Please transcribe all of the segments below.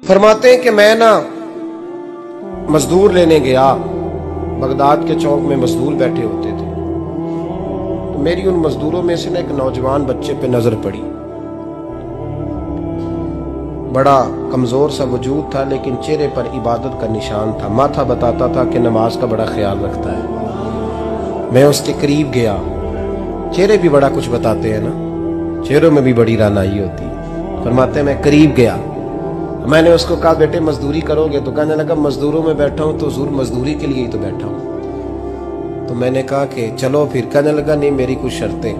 फरमाते हैं कि मैं ना मजदूर लेने गया, बगदाद के चौक में मजदूर बैठे होते थे, तो मेरी उन मजदूरों में से ना एक नौजवान बच्चे पे नजर पड़ी। बड़ा कमजोर सा वजूद था, लेकिन चेहरे पर इबादत का निशान था। माथा बताता था कि नमाज का बड़ा ख्याल रखता है। मैं उसके करीब गया। चेहरे भी बड़ा कुछ बताते हैं ना, चेहरों में भी बड़ी रानाई होती है। फरमाते हैं मैं करीब गया, मैंने उसको कहा बेटे मजदूरी करोगे? तो कहने लगा मजदूरों में बैठा हूं तो हुजूर मजदूरी के लिए ही तो बैठा हूं। तो मैंने कहा कि चलो फिर। कहने लगा नहीं, मेरी कुछ शर्तें।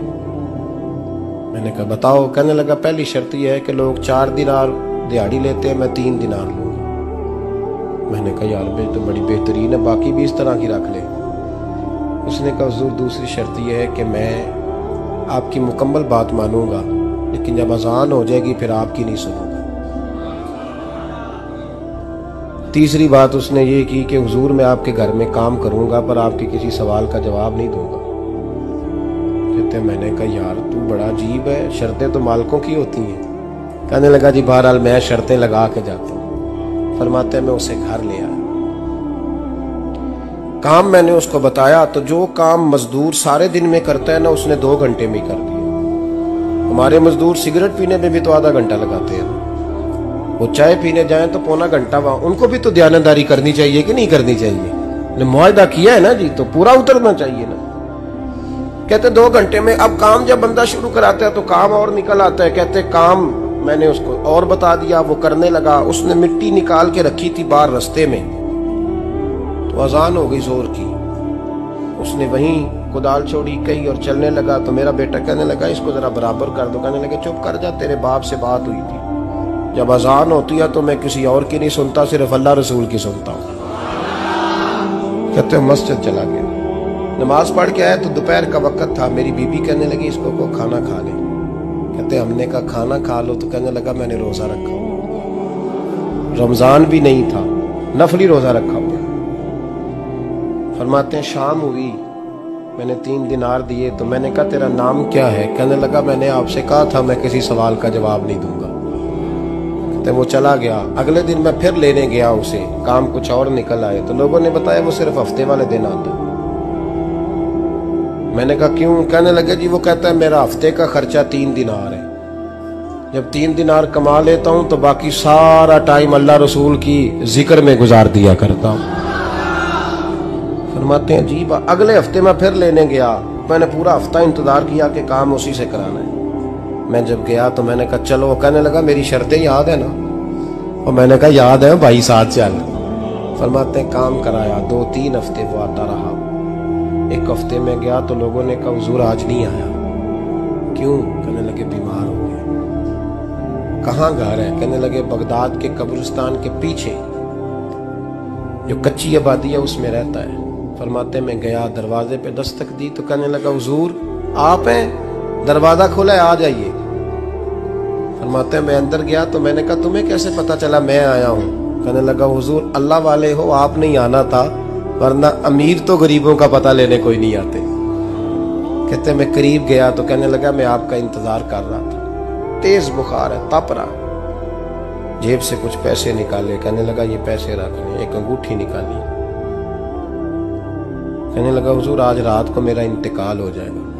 मैंने कहा बताओ? कहने लगा पहली शर्त यह है कि लोग 4 दिनार दिहाड़ी लेते हैं, मैं 3 दिनार लूंगा। मैंने कहा यार बे तो बड़ी बेहतरीन है, बाकी भी इस तरह की रख ले। उसने कहा हुजूर दूसरी शर्त यह है कि मैं आपकी मुकम्मल बात मानूंगा, लेकिन जब अजान हो जाएगी फिर आपकी नहीं सुनूंगा। तीसरी बात उसने ये की कि हुजूर मैं आपके घर में काम करूंगा पर आपके किसी सवाल का जवाब नहीं दूंगा। कहते मैंने कहा यार तू बड़ा अजीब है, शर्तें तो मालिकों की होती हैं। कहने लगा जी बहरहाल मैं शर्तें लगा के जाता हूँ। फरमाते मैं उसे घर ले आया। काम मैंने उसको बताया तो जो काम मजदूर सारे दिन में करता है ना, उसने 2 घंटे में कर दिया। हमारे मजदूर सिगरेट पीने में भी तो आधा घंटा लगाते हैं, वो चाय पीने जाएं तो पौना घंटा। वहां उनको भी तो ध्यानदारी करनी चाहिए कि नहीं करनी चाहिए? मुआहदा किया है ना जी, तो पूरा उतरना चाहिए ना। कहते 2 घंटे में। अब काम जब बंदा शुरू कराता है तो काम और निकल आता है। कहते काम मैंने उसको और बता दिया, वो करने लगा। उसने मिट्टी निकाल के रखी थी बाहर रास्ते में, तो अजान हो गई जोर की। उसने वहीं कुदाल छोड़ी कही और चलने लगा। तो मेरा बेटा कहने लगा इसको जरा बराबर कर दो। कहने लगे चुप कर जा, तेरे बाप से बात हुई थी। जब अजान होती है तो मैं किसी और की नहीं सुनता, सिर्फ अल्लाह रसूल की सुनता हूँ। कहते मस्जिद चला गया, नमाज पढ़ के आया तो दोपहर का वक्त था। मेरी बीबी कहने लगी इसको को खाना खा ले। कहते हमने कहा खाना खा लो। तो कहने लगा मैंने रोजा रखा हुआ, रमजान भी नहीं था, नफली रोजा रखा हुआ। फरमाते हैं शाम हुई, मैंने 3 दिनार दिए। तो मैंने कहा तेरा नाम क्या है? कहने लगा मैंने आपसे कहा था मैं किसी सवाल का जवाब नहीं दूंगा। तो वो चला गया। अगले दिन मैं फिर लेने गया उसे, काम कुछ और निकल आए। तो लोगों ने बताया वो सिर्फ हफ्ते वाले दिन आता। मैंने कहा क्यों? कहने लगे जी वो कहता है मेरा हफ्ते का खर्चा 3 दिनार है। जब 3 दिनार कमा लेता हूं तो बाकी सारा टाइम अल्लाह रसूल की जिक्र में गुजार दिया करता हूं। फरमाते हैं जी अगले हफ्ते मैं फिर लेने गया। मैंने पूरा हफ्ता इंतजार किया कि काम उसी से कराना है। मैं जब गया तो मैंने कहा चलो। कहने लगा मेरी शर्तें याद है ना? और मैंने कहा याद है भाई, साथ चल। फरमाते हैं काम कराया। 2-3 हफ्ते वो आता रहा। एक हफ्ते में गया तो लोगों ने कहा हुजूर आज नहीं आया। क्यों? कहने लगे बीमार हो गए। कहाँ घर है? कहने लगे बगदाद के कब्रिस्तान के पीछे जो कच्ची आबादी है उसमें रहता है। फरमाते मैं गया, दरवाजे पे दस्तक दी तो कहने लगा हुजूर आप हैं? दरवाजा खुला है, आ जाइए। फरमाते हैं मैं अंदर गया तो मैंने कहा तुम्हें कैसे पता चला मैं आया हूँ? कहने लगा हुजूर अल्लाह वाले हो, आप नहीं आना था, वरना अमीर तो गरीबों का पता लेने कोई नहीं आते। कहते मैं करीब गया तो कहने लगा मैं आपका इंतजार कर रहा था, तेज बुखार है, तप रहा। जेब से कुछ पैसे निकाले। कहने लगा ये पैसे रख लें। एक अंगूठी निकाली। कहने लगा हुजूर आज रात को मेरा इंतकाल हो जाएगा,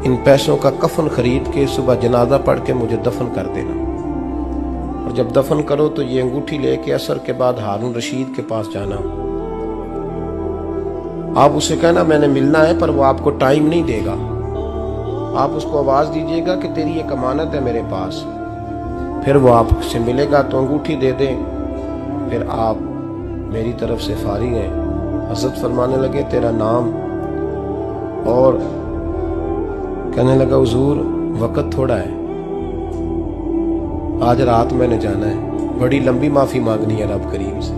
इन पैसों का कफन खरीद के सुबह जनाजा पढ़ के मुझे दफन कर देना, और जब दफन करो तो ये अंगूठी लेके असर के बाद हारून रशीद के पास जाना। आप उसे कहना मैंने मिलना है, पर वो आपको टाइम नहीं देगा। आप उसको आवाज दीजिएगा कि तेरी एक अमानत है मेरे पास। फिर वो आपसे मिलेगा तो अंगूठी दे दें, फिर आप मेरी तरफ से फारिग हैं। हज़रत फरमाने लगे तेरा नाम? और कहने लगा हुजूर वक्त थोड़ा है, आज रात मैंने जाना है, बड़ी लंबी माफी मांगनी है रब करीम से।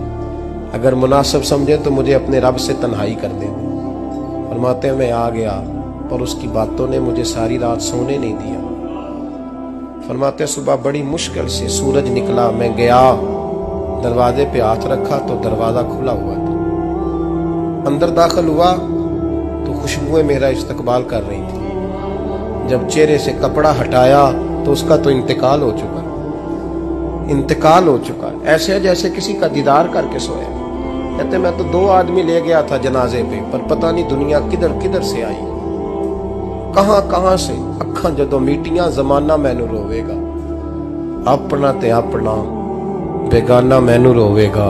अगर मुनासिब समझे तो मुझे अपने रब से तन्हाई कर दे। फरमाते हैं मैं आ गया, पर उसकी बातों ने मुझे सारी रात सोने नहीं दिया। फरमाते सुबह बड़ी मुश्किल से सूरज निकला। मैं गया, दरवाजे पे हाथ रखा तो दरवाजा खुला हुआ था। अंदर दाखिल हुआ तो खुशबुएं मेरा इस्तकबाल कर रही थी। जब चेहरे से कपड़ा हटाया तो उसका तो इंतकाल हो चुका। इंतकाल हो चुका है। ऐसे है जैसे किसी का दीदार करके सोया। कहते मैं तो 2 आदमी ले गया था जनाजे पे, पर पता नहीं दुनिया किधर किधर से आई, कहां कहां से। अखां जदों मीटियां जमाना मैनू रोवेगा, अपना ते अपना बेगाना मैनू रोवेगा।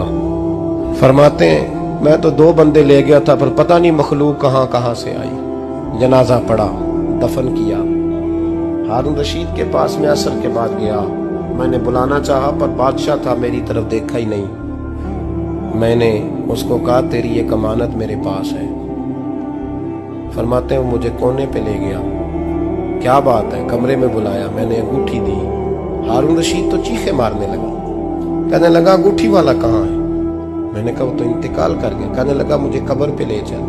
फरमाते हैं मैं तो 2 बंदे ले गया था, पर पता नहीं मखलूक कहां कहां से आई। जनाजा पड़ा, दफन किया। हारून रशीद के पास में असर के बाद गया। मैंने बुलाना चाहा पर बादशाह था, मेरी तरफ देखा ही नहीं। मैंने उसको कहा तेरी ये अमानत मेरे पास है। फरमाते हैं वो मुझे कोने पे ले गया। क्या बात है? कमरे में बुलाया, मैंने अंगूठी दी। हारून रशीद तो चीखे मारने लगा, कहने लगा अंगूठी वाला कहाँ है? मैंने कहा वो तो इंतकाल कर गया। कहने लगा मुझे कब्र पे ले चल।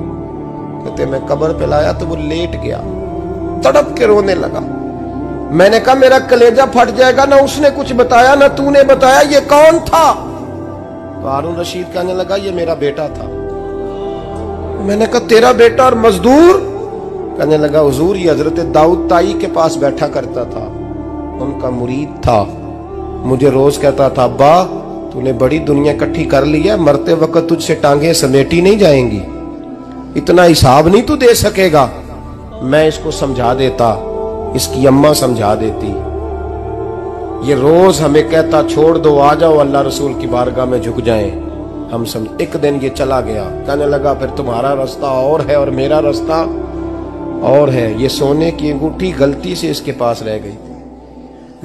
कहते मैं कब्र पे लाया तो वो लेट गया, तड़प के रोने लगा। मैंने कहा मेरा कलेजा फट जाएगा, ना उसने कुछ बताया ना तूने बताया, ये कौन था? तो हारून रशीद कहने लगा ये मेरा बेटा था। मैंने कहा तेरा बेटा और मजदूर? कहने लगा हुजूर ये हजरत दाऊद ताई के पास बैठा करता था, उनका मुरीद था। मुझे रोज कहता था अब्बा तूने बड़ी दुनिया इकट्ठी कर ली है, मरते वक्त तुझसे टांगे समेटी नहीं जाएंगी, इतना हिसाब नहीं तू दे सकेगा। मैं इसको समझा देता, इसकी अम्मा समझा देती। ये रोज हमें कहता छोड़ दो, आ जाओ अल्लाह रसूल की बारगाह में झुक जाएं। हम समझ। एक दिन ये चला गया, कहने लगा फिर तुम्हारा रास्ता और है और मेरा रास्ता और है। ये सोने की अंगूठी गलती से इसके पास रह गई,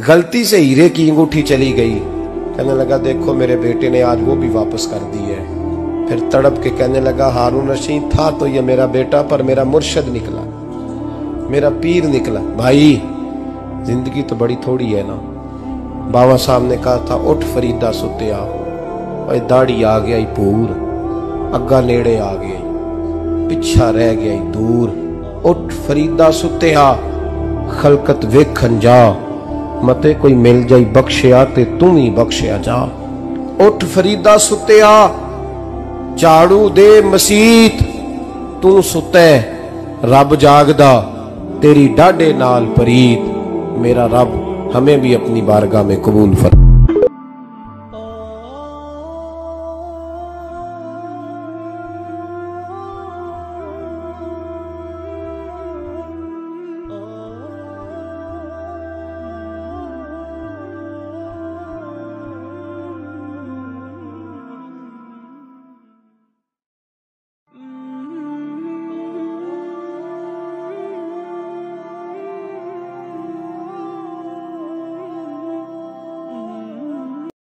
गलती से हीरे की अंगूठी चली गई। कहने लगा देखो मेरे बेटे ने आज वो भी वापस कर दी है। फिर तड़प के कहने लगा हारून रशीद था तो ये मेरा बेटा, पर मेरा मुर्शद निकला, मेरा पीर निकला। भाई जिंदगी तो बड़ी थोड़ी है ना। बाबा साहब ने कहा था उठ फरीदा सुत्या, और दाढ़ी आ गया पूर, अग्गा नेड़े आ गया, पिछा रह गया दूर। उठ फरीदा सुत्या, खलकत वेखन जा, मते कोई मिल जाई बख्शिया ते तू ही बख्शिया जा। उठ फरीदा सुत्या, झाड़ू दे मसीत, तू सुते रब जागदा, तेरी डाडे नाल परीत। मेरा रब हमें भी अपनी बारगाह में कबूल फरमा।